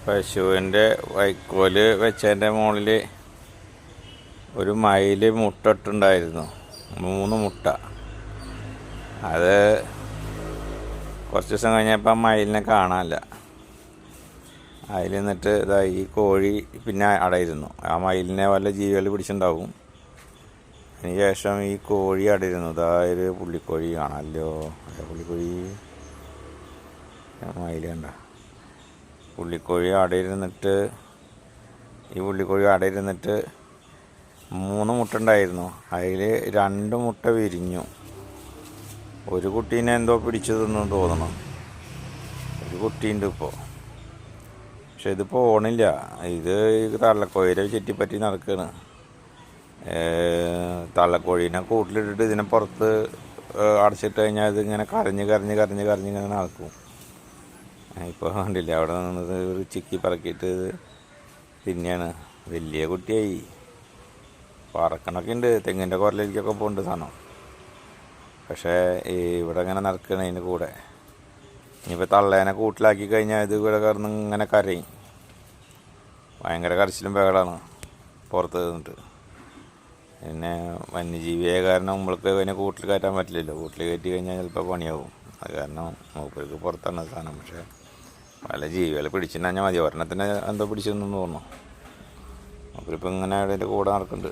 പശുവിൻ്റെ വൈക്കോല് വെച്ചതിൻ്റെ മുകളിൽ ഒരു മയിൽ മുട്ടിട്ടുണ്ടായിരുന്നു. 3 മുട്ട. അത് കുറച്ച് ദിവസം കഴിഞ്ഞപ്പോൾ ആ മയിലിനെ കാണാനില്ല. അതിൽ നിന്നിട്ട് ഇതാ ഈ കോഴി പിന്നെ അടയിരുന്നു. ആ മയിലിനെ വല്ല ജീവികൾ പിടിച്ചിട്ടുണ്ടാവും. അതിന് ശേഷം ഈ കോഴി അടയിരുന്നു. ഇതാ ഒരു പുള്ളിക്കോഴി കാണാമല്ലോ. പുള്ളിക്കോഴി മയിൽ കണ്ട പുള്ളിക്കോഴി അടയിരുന്നിട്ട് ഈ പുള്ളിക്കോഴി അടയിരുന്നിട്ട് 3 മുട്ട ഉണ്ടായിരുന്നു. അതിൽ 2 മുട്ട വിരിഞ്ഞു. ഒരു കുട്ടീനെ എന്തോ പിടിച്ചു തിന്നു തോന്നണം. ഒരു കുട്ടീൻ്റെ ഇപ്പോൾ. പക്ഷെ ഇത് പോണില്ല. ഇത് തള്ളക്കോഴിയെ ചുറ്റിപ്പറ്റി നടക്കുകയാണ്. തള്ളക്കോഴീനെ കൂട്ടിലിട്ടിട്ട് ഇതിനെ പുറത്ത് അടച്ചിട്ട് കഴിഞ്ഞാൽ ഇതിങ്ങനെ കരഞ്ഞ് ഇങ്ങനെ നടക്കും. ഇപ്പോൾ കണ്ടില്ല, അവിടെ നിന്നത് ഒരു ചിക്കി പറക്കിയിട്ട് തിന്നെയാണ്. വലിയ കുട്ടിയായി പറക്കണൊക്കെ ഉണ്ട്. തെങ്ങിൻ്റെ കുരലിലേക്കൊക്കെ പോകുന്നുണ്ട് സാധനം. പക്ഷേ ഇവിടെ ഇങ്ങനെ നടക്കണം അതിൻ്റെ കൂടെ. ഇനിയിപ്പോൾ തള്ളേനെ കൂട്ടിലാക്കി കഴിഞ്ഞാൽ ഇത് ഇവിടെ കിടന്ന് ഇങ്ങനെ കരയും. ഭയങ്കര കരച്ചിലും ബഹളമാണ് പുറത്ത് നിന്നിട്ട്. പിന്നെ വന്യജീവിയായ കാരണം നമ്മൾക്ക് അതിനെ കൂട്ടിൽ കയറ്റാൻ പറ്റില്ലല്ലോ. കൂട്ടിൽ കയറ്റി കഴിഞ്ഞാൽ ചിലപ്പോൾ പണിയാവും. അത് കാരണം മൂപ്പർക്ക് പുറത്താണ് സാധനം. പക്ഷേ പല ജീവികളെ പിടിച്ചിട്ട് കഴിഞ്ഞാൽ മതി. ഒരെണ്ണത്തിന് എന്തോ പിടിച്ചെന്നു തോന്നുന്നു. മൂപ്പരിപ്പോൾ ഇങ്ങനെ അതിൻ്റെ കൂടെ നടക്കുന്നുണ്ട്.